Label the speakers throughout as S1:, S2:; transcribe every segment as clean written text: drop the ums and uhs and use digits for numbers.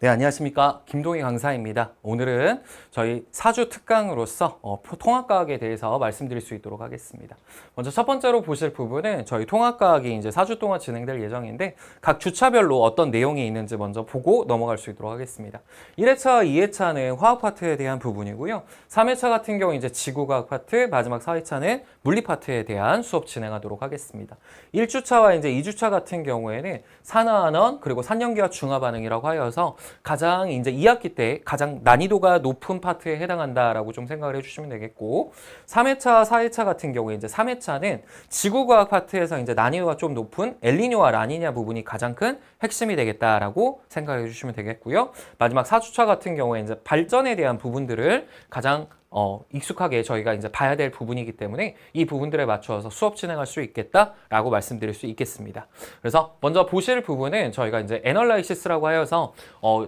S1: 네, 안녕하십니까. 김동희 강사입니다. 오늘은 저희 사주 특강으로서 통합과학에 대해서 말씀드릴 수 있도록 하겠습니다. 먼저 첫 번째로 보실 부분은 저희 통합과학이 이제 4주 동안 진행될 예정인데 각 주차별로 어떤 내용이 있는지 먼저 보고 넘어갈 수 있도록 하겠습니다. 1회차와 2회차는 화학 파트에 대한 부분이고요. 3회차 같은 경우 이제 지구과학 파트, 마지막 4회차는 물리 파트에 대한 수업 진행하도록 하겠습니다. 1주차와 이제 2주차 같은 경우에는 산화환원 그리고 산염기화 중화 반응이라고 하여서 가장 이제 2학기 때 가장 난이도가 높은 파트에 해당한다라고 좀 생각을 해주시면 되겠고, 3회차, 4회차 같은 경우에 이제 3회차는 지구과학 파트에서 이제 난이도가 좀 높은 엘니뇨와 라니냐 부분이 가장 큰 핵심이 되겠다라고 생각해 주시면 되겠고요. 마지막 4주차 같은 경우에 이제 발전에 대한 부분들을 가장 익숙하게 저희가 이제 봐야 될 부분이기 때문에 이 부분들에 맞춰서 수업 진행할 수 있겠다라고 말씀드릴 수 있겠습니다. 그래서 먼저 보실 부분은 저희가 이제 애널라이시스라고 하여서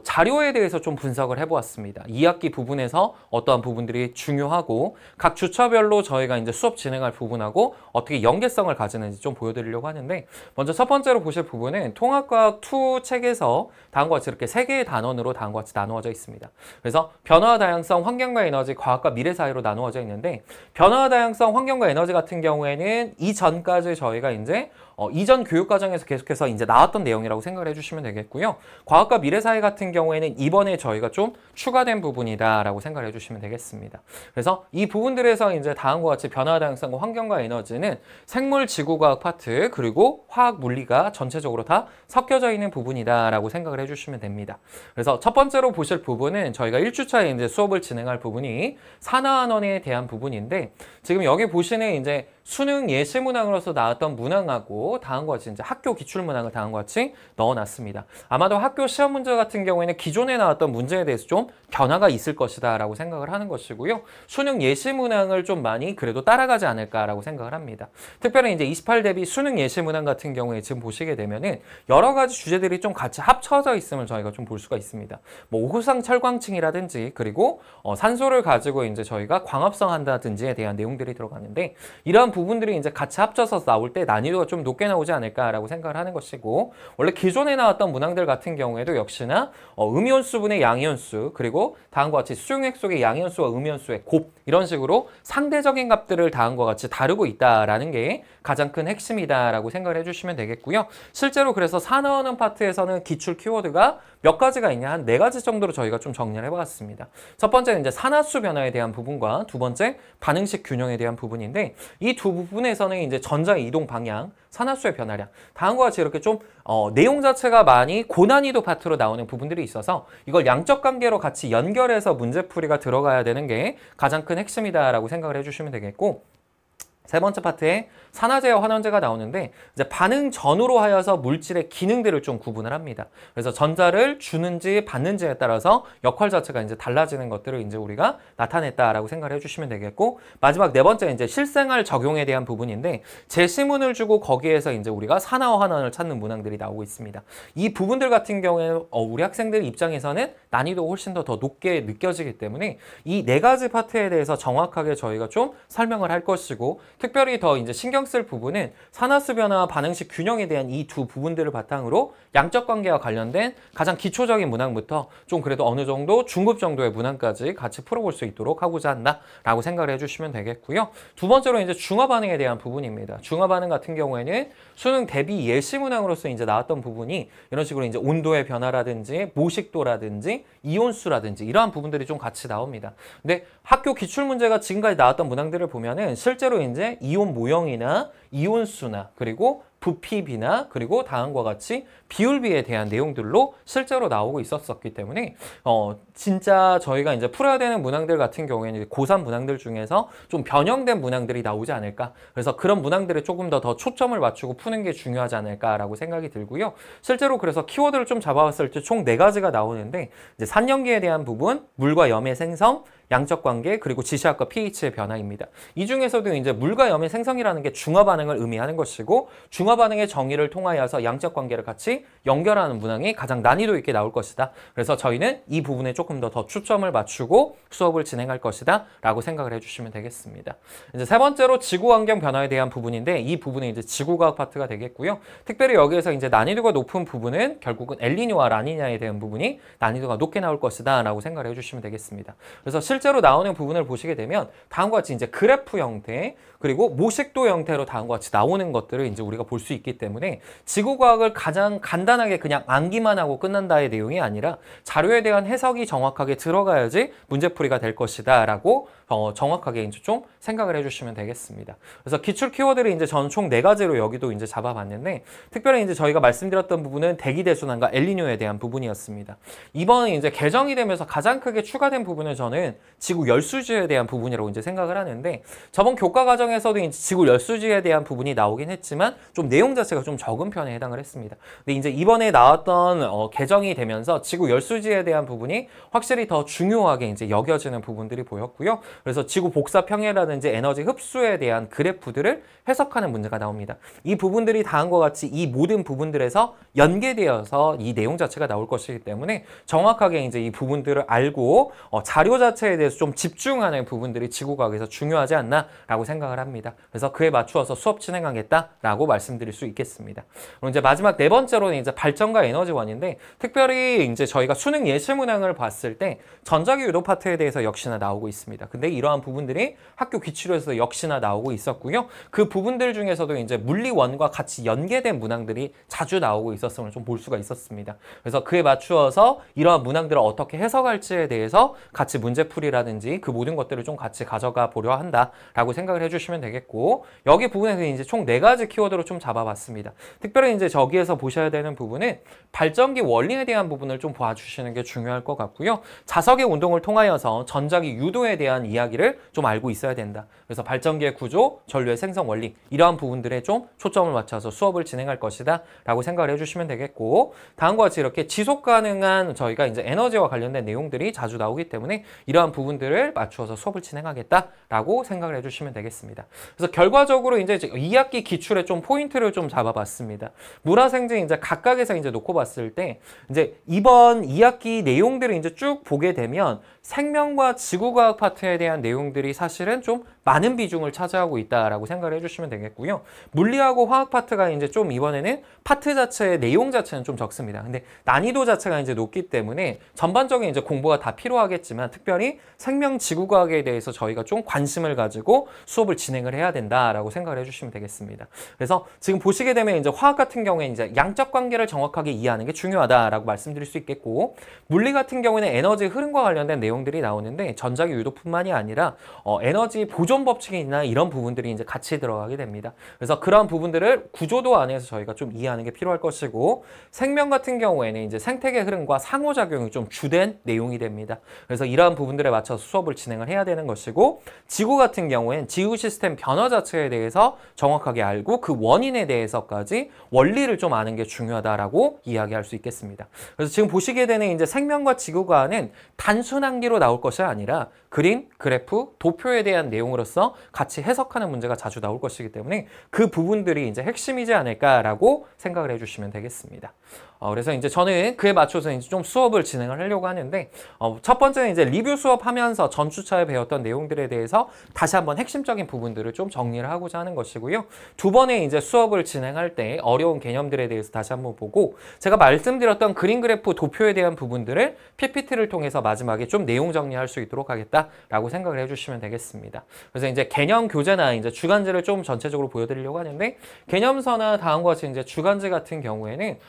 S1: 자료에 대해서 좀 분석을 해보았습니다. 2학기 부분에서 어떠한 부분들이 중요하고 각 주차별로 저희가 이제 수업 진행할 부분하고 어떻게 연계성을 가지는지 좀 보여드리려고 하는데, 먼저 첫 번째로 보실 부분은 통합과학 2 책에서 다음과 같이 이렇게 3개의 단원으로 다음과 같이 나누어져 있습니다. 그래서 변화, 다양성, 환경과 에너지, 과학과 미래 사이로 나누어져 있는데, 변화, 다양성, 환경과 에너지 같은 경우에는 이전까지 저희가 이제 이전 교육 과정에서 계속해서 이제 나왔던 내용이라고 생각을 해주시면 되겠고요. 과학과 미래 사회 같은 경우에는 이번에 저희가 좀 추가된 부분이다라고 생각을 해주시면 되겠습니다. 그래서 이 부분들에서 이제 다음과 같이 변화, 다양성과 환경과 에너지는 생물 지구과학 파트 그리고 화학 물리가 전체적으로 다 섞여져 있는 부분이다라고 생각을 해주시면 됩니다. 그래서 첫 번째로 보실 부분은 저희가 1주차에 이제 수업을 진행할 부분이 산화환원에 대한 부분인데, 지금 여기 보시는 이제 수능 예시 문항으로서 나왔던 문항하고 다음과 같이 이제 학교 기출 문항을 다음과 같이 넣어놨습니다. 아마도 학교 시험 문제 같은 경우에는 기존에 나왔던 문제에 대해서 좀 변화가 있을 것이다 라고 생각을 하는 것이고요. 수능 예시 문항을 좀 많이 그래도 따라가지 않을까라고 생각을 합니다. 특별히 이제 28 대비 수능 예시 문항 같은 경우에 지금 보시게 되면은 여러 가지 주제들이 좀 같이 합쳐져 있음을 저희가 좀 볼 수가 있습니다. 뭐 오후상 철광층이라든지 그리고 산소를 가지고 이제 저희가 광합성 한다든지에 대한 내용들이 들어가는데, 이러한 부분들이 이제 같이 합쳐서 나올 때 난이도가 좀 높게 나오지 않을까라고 생각을 하는 것이고, 원래 기존에 나왔던 문항들 같은 경우에도 역시나 음이온수분의 양이온수 그리고 다음과 같이 수용액 속의 양이온수와 음이온수의 곱, 이런 식으로 상대적인 값들을 다음과 같이 다루고 있다라는 게 가장 큰 핵심이다라고 생각을 해주시면 되겠고요. 실제로 그래서 산화하는 파트에서는 기출 키워드가 몇 가지가 있냐, 한 4가지 정도로 저희가 좀 정리를 해봤습니다. 첫 번째는 이제 산화수 변화에 대한 부분과 두 번째 반응식 균형에 대한 부분인데, 이 두 부분에서는 이제 전자의 이동 방향, 산화수의 변화량, 다음과 같이 이렇게 좀 내용 자체가 많이 고난이도 파트로 나오는 부분들이 있어서 이걸 양적 관계로 같이 연결해서 문제풀이가 들어가야 되는 게 가장 큰 핵심이다라고 생각을 해주시면 되겠고, 세 번째 파트에 산화제와 환원제가 나오는데, 이제 반응 전후로 하여서 물질의 기능들을 좀 구분을 합니다. 그래서 전자를 주는지 받는지에 따라서 역할 자체가 이제 달라지는 것들을 이제 우리가 나타냈다라고 생각을 해주시면 되겠고, 마지막 네 번째 이제 실생활 적용에 대한 부분인데, 제시문을 주고 거기에서 이제 우리가 산화와 환원을 찾는 문항들이 나오고 있습니다. 이 부분들 같은 경우에는 우리 학생들 입장에서는 난이도가 훨씬 더 높게 느껴지기 때문에 이 4가지 파트에 대해서 정확하게 저희가 좀 설명을 할 것이고, 특별히 더 이제 신경 쓸 부분은 산화수 변화와 반응식 균형에 대한 이 두 부분들을 바탕으로 양적 관계와 관련된 가장 기초적인 문항부터 좀 그래도 어느 정도 중급 정도의 문항까지 같이 풀어볼 수 있도록 하고자 한다라고 생각을 해주시면 되겠고요. 두 번째로 이제 중화 반응에 대한 부분입니다. 중화 반응 같은 경우에는 수능 대비 예시 문항으로서 이제 나왔던 부분이 이런 식으로 이제 온도의 변화라든지 모식도라든지 이온수라든지 이러한 부분들이 좀 같이 나옵니다. 근데 학교 기출 문제가 지금까지 나왔던 문항들을 보면은 실제로 이제 이온 모형이나 이온수나 그리고 부피비나 그리고 다음과 같이 비율비에 대한 내용들로 실제로 나오고 있었기 때문에 진짜 저희가 이제 풀어야 되는 문항들 같은 경우에는 고3 문항들 중에서 좀 변형된 문항들이 나오지 않을까, 그래서 그런 문항들에 조금 더 초점을 맞추고 푸는 게 중요하지 않을까라고 생각이 들고요. 실제로 그래서 키워드를 좀 잡아봤을 때 총 4가지가 나오는데, 이제 산염기에 대한 부분, 물과 염의 생성, 양적 관계, 그리고 지시학과 pH의 변화입니다. 이 중에서도 이제 물과 염의 생성이라는 게 중화 반응을 의미하는 것이고, 중화 반응의 정의를 통하여서 양적 관계를 같이 같이 연결하는 문항이 가장 난이도 있게 나올 것이다. 그래서 저희는 이 부분에 조금 더 초점을 맞추고 수업을 진행할 것이다 라고 생각을 해주시면 되겠습니다. 이제 세 번째로 지구환경 변화에 대한 부분인데 이 부분은 이제 지구과학 파트가 되겠고요. 특별히 여기에서 이제 난이도가 높은 부분은 결국은 엘니뇨와 라니냐에 대한 부분이 난이도가 높게 나올 것이다 라고 생각을 해주시면 되겠습니다. 그래서 실제로 나오는 부분을 보시게 되면 다음과 같이 이제 그래프 형태 그리고 모식도 형태로 다음과 같이 나오는 것들을 이제 우리가 볼 수 있기 때문에 지구과학을 가장 간단하게 그냥 암기만 하고 끝난다의 내용이 아니라 자료에 대한 해석이 정확하게 들어가야지 문제풀이가 될 것이다 라고 정확하게 이제 좀 생각을 해주시면 되겠습니다. 그래서 기출 키워드를 이제 저는 총 4가지로 여기도 이제 잡아봤는데 특별히 이제 저희가 말씀드렸던 부분은 대기대순환과 엘니뇨에 대한 부분이었습니다. 이번에 이제 개정이 되면서 가장 크게 추가된 부분은 저는 지구 열수지에 대한 부분이라고 이제 생각을 하는데 저번 교과 과정에서도 이제 지구 열수지에 대한 부분이 나오긴 했지만 좀 내용 자체가 좀 적은 편에 해당을 했습니다. 근데 이제 이번에 나왔던 개정이 되면서 지구 열수지에 대한 부분이 확실히 더 중요하게 이제 여겨지는 부분들이 보였고요. 그래서 지구 복사 평해라든지 에너지 흡수에 대한 그래프들을 해석하는 문제가 나옵니다. 이 부분들이 다음과 같이 이 모든 부분들에서 연계되어서 이 내용 자체가 나올 것이기 때문에 정확하게 이제 이 부분들을 알고 자료 자체에 대해서 좀 집중하는 부분들이 지구과학에서 중요하지 않나라고 생각을 합니다. 그래서 그에 맞추어서 수업 진행하겠다라고 말씀드릴 수 있겠습니다. 그리고 이제 마지막 4번째로는 이제 발전과 에너지원인데 특별히 이제 저희가 수능 예시 문항을 봤을 때 전자기 유도 파트에 대해서 역시나 나오고 있습니다. 근데 이러한 부분들이 학교 기출에서 역시나 나오고 있었고요. 그 부분들 중에서도 이제 물리원과 같이 연계된 문항들이 자주 나오고 있었음을 좀 볼 수가 있었습니다. 그래서 그에 맞추어서 이러한 문항들을 어떻게 해석할지에 대해서 같이 문제풀이라든지 그 모든 것들을 좀 같이 가져가 보려 한다라고 생각을 해주시면 되겠고 여기 부분에서 이제 총 4가지 키워드로 좀 잡아봤습니다. 특별히 이제 저기에서 보셔야 되는 부분은 발전기 원리에 대한 부분을 좀 봐주시는 게 중요할 것 같고요. 자석의 운동을 통하여서 전자기 유도에 대한 이야기를 좀 알고 있어야 된다. 그래서 발전기의 구조, 전류의 생성 원리 이러한 부분들에 좀 초점을 맞춰서 수업을 진행할 것이다 라고 생각을 해주시면 되겠고 다음과 같이 이렇게 지속 가능한 저희가 이제 에너지와 관련된 내용들이 자주 나오기 때문에 이러한 부분들을 맞추어서 수업을 진행하겠다라고 생각을 해주시면 되겠습니다. 그래서 결과적으로 이제 2학기 기출에 좀 포인트를 좀 잡아봤습니다. 물화생지 이제 각각에서 이제 놓고 봤을 때 이제 이번 2학기 내용들을 이제 쭉 보게 되면 생명과 지구과학 파트에 대한 내용들이 사실은 좀 많은 비중을 차지하고 있다라고 생각을 해주시면 되겠고요. 물리하고 화학 파트가 이제 좀 이번에는 파트 자체의 내용 자체는 좀 적습니다. 근데 난이도 자체가 이제 높기 때문에 전반적인 이제 공부가 다 필요하겠지만 특별히 생명 지구과학에 대해서 저희가 좀 관심을 가지고 수업을 진행을 해야 된다라고 생각을 해주시면 되겠습니다. 그래서 지금 보시게 되면 이제 화학 같은 경우에 이제 양적 관계를 정확하게 이해하는 게 중요하다라고 말씀드릴 수 있겠고 물리 같은 경우에는 에너지 흐름과 관련된 내용들이 나오는데 전자기 유도뿐만이 아니라 에너지 보존 법칙이나 이런 부분들이 이제 같이 들어가게 됩니다. 그래서 그런 부분들을 구조도 안에서 저희가 좀 이해하는 게 필요할 것이고 생명 같은 경우에는 이제 생태계 흐름과 상호작용이 좀 주된 내용이 됩니다. 그래서 이러한 부분들에 맞춰서 수업을 진행을 해야 되는 것이고 지구 같은 경우에는 지구 시스템 변화 자체에 대해서 정확하게 알고 그 원인에 대해서까지 원리를 좀 아는 게 중요하다라고 이야기할 수 있겠습니다. 그래서 지금 보시게 되는 이제 생명과 지구과는 단순 한기로 나올 것이 아니라 그림, 그래프, 도표에 대한 내용으로서 같이 해석하는 문제가 자주 나올 것이기 때문에 그 부분들이 이제 핵심이지 않을까라고 생각을 해주시면 되겠습니다. 그래서 이제 저는 그에 맞춰서 이제 좀 수업을 진행을 하려고 하는데 첫 번째는 이제 리뷰 수업하면서 전주차에 배웠던 내용들에 대해서 다시 한번 핵심적인 부분들을 좀 정리를 하고자 하는 것이고요. 두 번에 이제 수업을 진행할 때 어려운 개념들에 대해서 다시 한번 보고 제가 말씀드렸던 그림, 그래프, 도표에 대한 부분들을 PPT를 통해서 마지막에 좀 내용 정리할 수 있도록 하겠다라고 생각을 해주시면 되겠습니다. 그래서 이제 개념 교재나 이제 주간지를 좀 전체적으로 보여드리려고 하는데 개념서나 다음과 같이 이제 주간지 같은 경우에는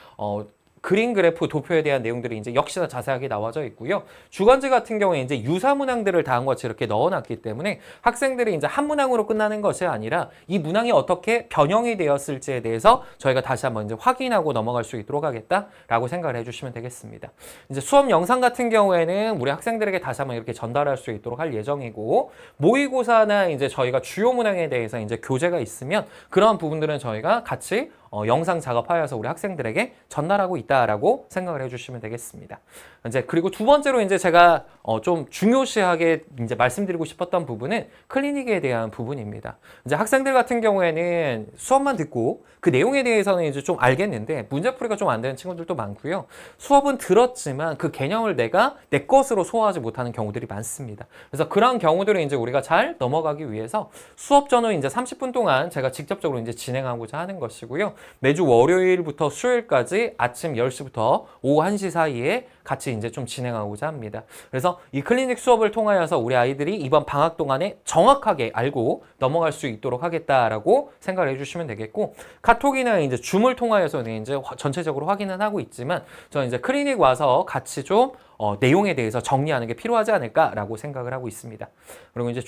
S1: 그림, 그래프, 도표에 대한 내용들이 이제 역시나 자세하게 나와져 있고요. 주간지 같은 경우에 이제 유사 문항들을 다음과 같이 이렇게 넣어놨기 때문에 학생들이 이제 한 문항으로 끝나는 것이 아니라 이 문항이 어떻게 변형이 되었을지에 대해서 저희가 다시 한번 이제 확인하고 넘어갈 수 있도록 하겠다라고 생각을 해주시면 되겠습니다. 이제 수업 영상 같은 경우에는 우리 학생들에게 다시 한번 이렇게 전달할 수 있도록 할 예정이고 모의고사나 이제 저희가 주요 문항에 대해서 이제 교재가 있으면 그런 부분들은 저희가 같이 영상 작업하여서 우리 학생들에게 전달하고 있다라고 생각을 해주시면 되겠습니다. 이제 그리고 두 번째로 이제 제가 좀 중요시하게 이제 말씀드리고 싶었던 부분은 클리닉에 대한 부분입니다. 이제 학생들 같은 경우에는 수업만 듣고 그 내용에 대해서는 이제 좀 알겠는데 문제풀이가 좀 안 되는 친구들도 많고요. 수업은 들었지만 그 개념을 내가 내 것으로 소화하지 못하는 경우들이 많습니다. 그래서 그런 경우들을 이제 우리가 잘 넘어가기 위해서 수업 전후 이제 30분 동안 제가 직접적으로 이제 진행하고자 하는 것이고요. 매주 월요일부터 수요일까지 아침 10시부터 오후 1시 사이에 같이 이제 좀 진행하고자 합니다. 그래서 이 클리닉 수업을 통하여서 우리 아이들이 이번 방학 동안에 정확하게 알고 넘어갈 수 있도록 하겠다라고 생각을 해주시면 되겠고, 카톡이나 이제 줌을 통하여서는 이제 전체적으로 확인은 하고 있지만 저는 이제 클리닉 와서 같이 좀 내용에 대해서 정리하는 게 필요하지 않을까라고 생각을 하고 있습니다. 그리고 이제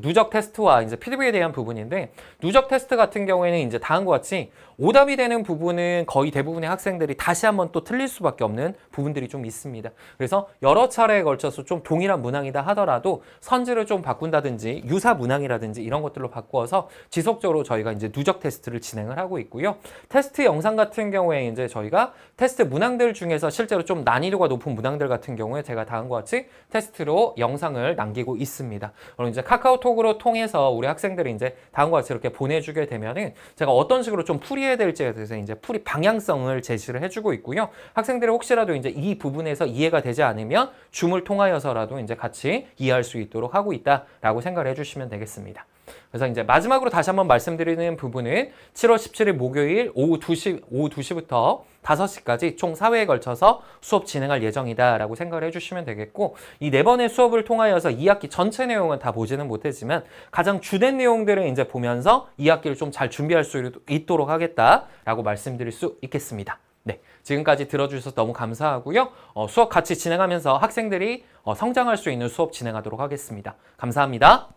S1: 누적 테스트와 이제 피드백에 대한 부분인데, 누적 테스트 같은 경우에는 이제 다음과 같이 오답이 되는 부분은 거의 대부분의 학생들이 다시 한번 또 틀릴 수밖에 없는 부분들이 좀 있습니다. 그래서 여러 차례에 걸쳐서 좀 동일한 문항이다 하더라도 선지를 좀 바꾼다든지 유사 문항이라든지 이런 것들로 바꾸어서 지속적으로 저희가 이제 누적 테스트를 진행을 하고 있고요. 테스트 영상 같은 경우에 이제 저희가 테스트 문항들 중에서 실제로 좀 난이도가 높은 문항들 같은 경우에 제가 다음과 같이 테스트로 영상을 남기고 있습니다. 그럼 이제 카카오톡으로 통해서 우리 학생들이 이제 다음과 같이 이렇게 보내주게 되면은 제가 어떤 식으로 좀 풀이해야 될지에 대해서 이제 풀이 방향성을 제시를 해주고 있고요. 학생들이 혹시라도 이제 이 부분에서 이해가 되지 않으면 줌을 통하여서라도 이제 같이 이해할 수 있도록 하고 있다라고 생각을 해주시면 되겠습니다. 그래서 이제 마지막으로 다시 한번 말씀드리는 부분은 7월 17일 목요일 오후 2시부터 5시까지 총 4회에 걸쳐서 수업 진행할 예정이다라고 생각을 해주시면 되겠고, 이 4번의 수업을 통하여서 2학기 전체 내용은 다 보지는 못했지만 가장 주된 내용들을 이제 보면서 2학기를 좀 잘 준비할 수 있도록 하겠다라고 말씀드릴 수 있겠습니다. 네, 지금까지 들어주셔서 너무 감사하고요. 수업 같이 진행하면서 학생들이 성장할 수 있는 수업 진행하도록 하겠습니다. 감사합니다.